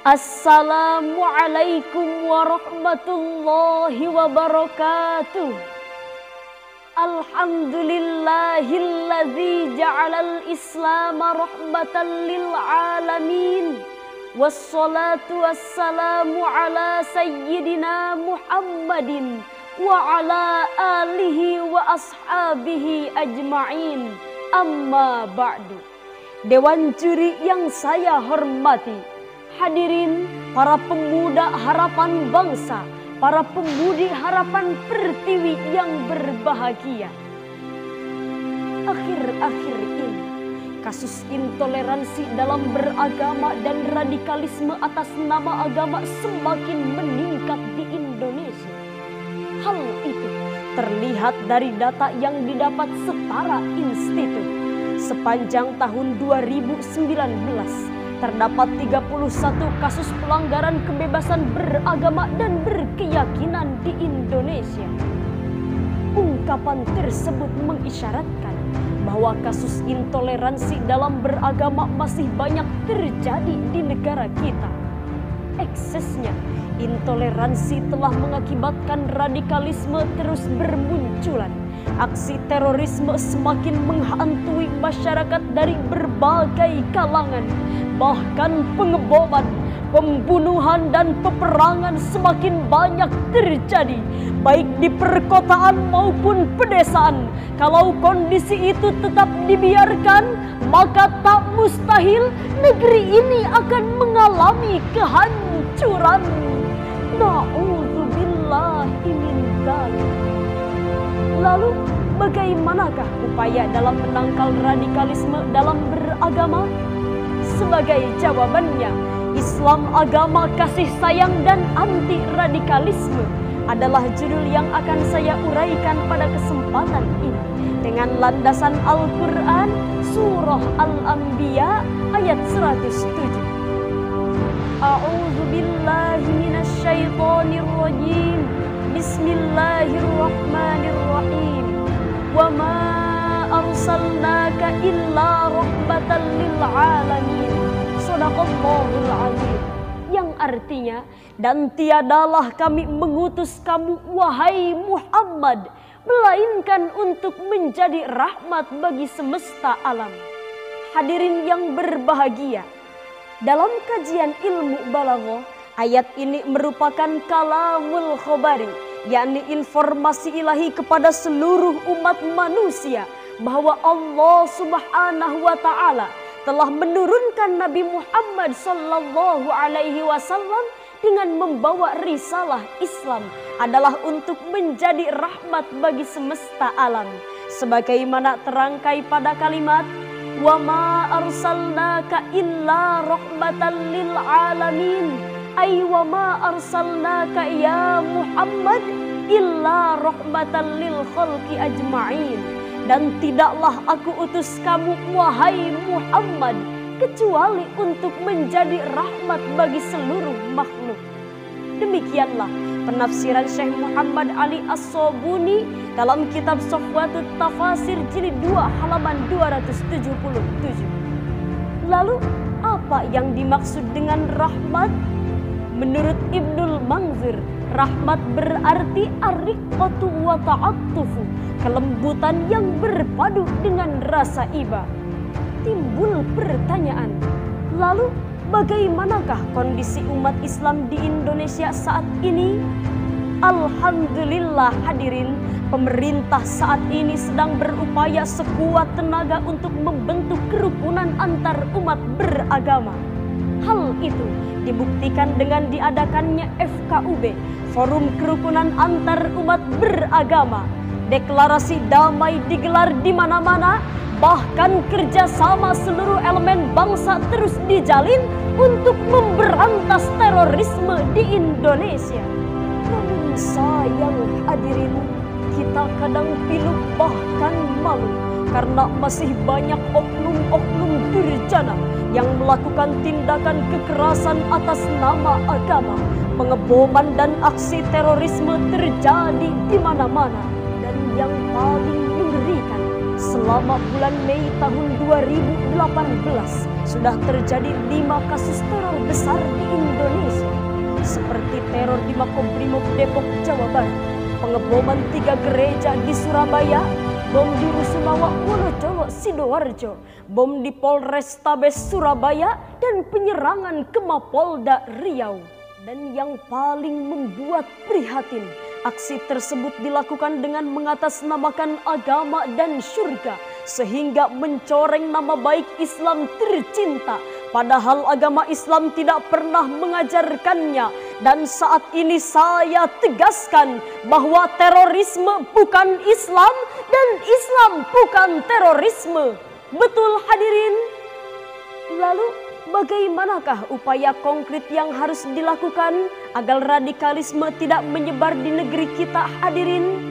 Assalamualaikum warahmatullahi wabarakatuh. Alhamdulillahilladzi ja'alal islama rahmatan lil alamin. Wassalatu wassalamu ala sayyidina Muhammadin wa ala alihi wa ashabihi ajma'in. Amma ba'du. Dewan juri yang saya hormati, hadirin para pemuda harapan bangsa, para pemudi harapan Pertiwi yang berbahagia. Akhir-akhir ini, kasus intoleransi dalam beragama dan radikalisme atas nama agama semakin meningkat di Indonesia. Hal itu terlihat dari data yang didapat Setara Institut. Sepanjang tahun 2019, terdapat 31 kasus pelanggaran kebebasan beragama dan berkeyakinan di Indonesia. Ungkapan tersebut mengisyaratkan bahwa kasus intoleransi dalam beragama masih banyak terjadi di negara kita. Eksesnya, intoleransi telah mengakibatkan radikalisme terus bermunculan. Aksi terorisme semakin menghantui masyarakat dari berbagai kalangan. Bahkan pengeboman, pembunuhan dan peperangan semakin banyak terjadi, baik di perkotaan maupun pedesaan. Kalau kondisi itu tetap dibiarkan, maka tak mustahil negeri ini akan mengalami kehancuran. Na'udzubillahi min dzalik. Lalu, bagaimanakah upaya dalam menangkal radikalisme dalam beragama? Sebagai jawabannya, Islam agama kasih sayang dan anti radikalisme adalah judul yang akan saya uraikan pada kesempatan ini dengan landasan Al-Quran Surah Al-Anbiya ayat 107. A'udzubillahi minasyaitonirrajim. Bismillahirrahmanirrahim. Wa ma arsalnaka illa rahmatan lil alamin. Shadaqallahul azim. Yang artinya, dan tiadalah kami mengutus kamu wahai Muhammad melainkan untuk menjadi rahmat bagi semesta alam. Hadirin yang berbahagia, dalam kajian ilmu balaghah, ayat ini merupakan kalamul khobari, yakni informasi ilahi kepada seluruh umat manusia bahwa Allah Subhanahu wa Ta'ala telah menurunkan Nabi Muhammad sallallahu alaihi wasallam dengan membawa risalah Islam adalah untuk menjadi rahmat bagi semesta alam. Sebagaimana terangkai pada kalimat wa ma arsalnaka illa rahmatan lil alamin. Ay wa ma arsalnaka ya Muhammad illa rahmatan lil khalqi ajma'in. Dan tidaklah aku utus kamu wahai Muhammad kecuali untuk menjadi rahmat bagi seluruh makhluk. Demikianlah penafsiran Syekh Muhammad Ali As-Sobuni dalam kitab Safwatut Tafasir jilid 2 halaman 277. Lalu apa yang dimaksud dengan rahmat? Menurut Ibnul Manzir, rahmat berarti ar-riqqatu wa ta'attufu, kelembutan yang berpadu dengan rasa iba. Timbul pertanyaan, lalu bagaimanakah kondisi umat Islam di Indonesia saat ini? Alhamdulillah hadirin, pemerintah saat ini sedang berupaya sekuat tenaga untuk membentuk kerukunan antar umat beragama. Hal itu dibuktikan dengan diadakannya FKUB, Forum Kerukunan Antar Umat Beragama. Deklarasi damai digelar di mana-mana, bahkan kerjasama seluruh elemen bangsa terus dijalin untuk memberantas terorisme di Indonesia. Namun sayang hadirin, kita kadang pilu bahkan malu karena masih banyak oknum-oknum durjana yang melakukan tindakan kekerasan atas nama agama. Pengeboman dan aksi terorisme terjadi di mana-mana. Dan yang paling mengerikan, selama bulan Mei tahun 2018 sudah terjadi 5 kasus teror besar di Indonesia, seperti teror di Makobrimob Depok, Jawa Barat, pengeboman 3 gereja di Surabaya, bom di Rusunawa, Wonocolo, Sidoarjo, bom di Polrestabes Surabaya, dan penyerangan ke Mapolda Riau. Dan yang paling membuat prihatin, aksi tersebut dilakukan dengan mengatasnamakan agama dan surga, sehingga mencoreng nama baik Islam tercinta. Padahal agama Islam tidak pernah mengajarkannya. Dan saat ini saya tegaskan bahwa terorisme bukan Islam dan Islam bukan terorisme. Betul hadirin? Lalu bagaimanakah upaya konkret yang harus dilakukan agar radikalisme tidak menyebar di negeri kita hadirin?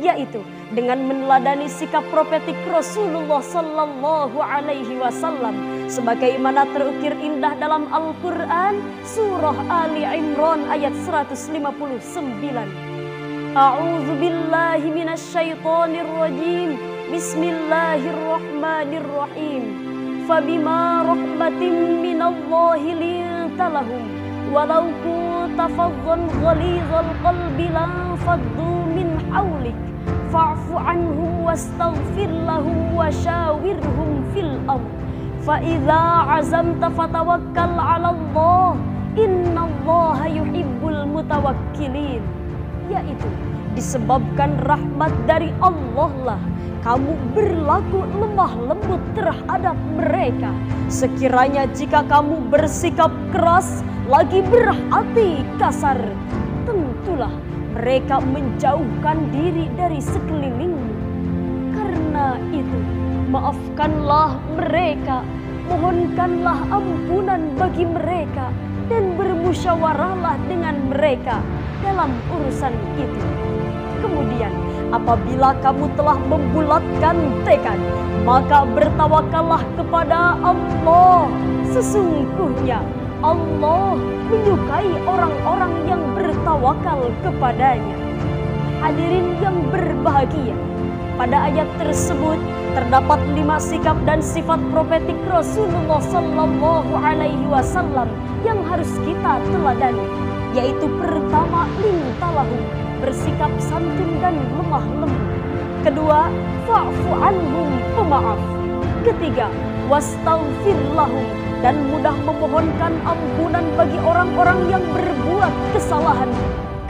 Yaitu dengan meneladani sikap profetik Rasulullah Sallallahu Alaihi Wasallam sebagaimana terukir indah dalam Al-Quran surah Ali Imran ayat 159. A'udzu billahi minasyaitonir rajim. Bismillahirrahmanirrahim. Fabima rahmatin minallahi linta lahum walau kunta faddan ghalizal qalbi lanfaddu min hawlik fa'fu anhum wastaghfir lahum washawirhum fil amr fa idza azamta fatawakkal 'ala Allah innallaha yuhibbul mutawakkilin. Yaitu disebabkan rahmat dari Allah lah kamu berlaku lemah lembut terhadap mereka. Sekiranya jika kamu bersikap keras lagi berhati kasar, tentulah mereka menjauhkan diri dari sekelilingmu. Karena itu, maafkanlah mereka, mohonkanlah ampunan bagi mereka, dan bermusyawarahlah dengan mereka dalam urusan itu. Kemudian, apabila kamu telah membulatkan tekad, maka bertawakallah kepada Allah. Sesungguhnya Allah menyukai orang-orang yang bertawakal kepadanya. Hadirin yang berbahagia, pada ayat tersebut terdapat 5 sikap dan sifat profetik Rasulullah Sallallahu Alaihi Wasallam yang harus kita teladani. Yaitu pertama, lintalahu, bersikap santun dan lemah lembut. Kedua, fa'fu anhum, pemaaf. Ketiga, wastaghfir lahum, dan mudah memohonkan ampunan bagi orang-orang yang berbuat kesalahan.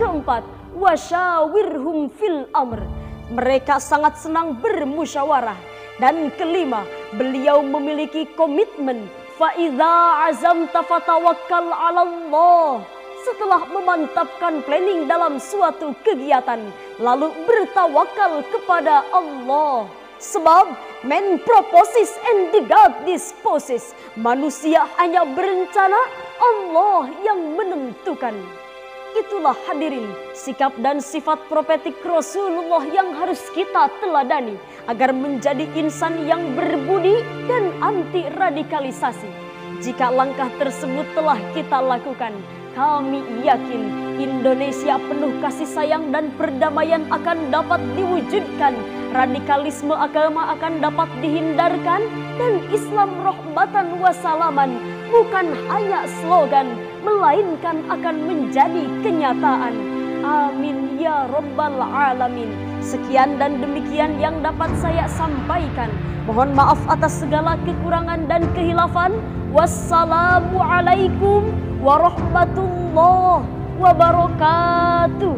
Keempat, wasyawirhum fil amr, mereka sangat senang bermusyawarah. Dan kelima, beliau memiliki komitmen fa idza azamta fatawakkal 'ala Allah. Setelah memantapkan planning dalam suatu kegiatan, lalu bertawakal kepada Allah. Sebab man proposes and the God disposes. Manusia hanya berencana, Allah yang menentukan. Itulah hadirin sikap dan sifat profetik Rasulullah yang harus kita teladani agar menjadi insan yang berbudi dan anti radikalisasi. Jika langkah tersebut telah kita lakukan, kami yakin Indonesia penuh kasih sayang dan perdamaian akan dapat diwujudkan, radikalisme agama akan dapat dihindarkan, dan Islam rahmatan wassalaman bukan hanya slogan, melainkan akan menjadi kenyataan. Amin ya rabbal alamin. Sekian dan demikian yang dapat saya sampaikan. Mohon maaf atas segala kekurangan dan kehilafan. Wassalamualaikum warahmatullahi wabarakatuh.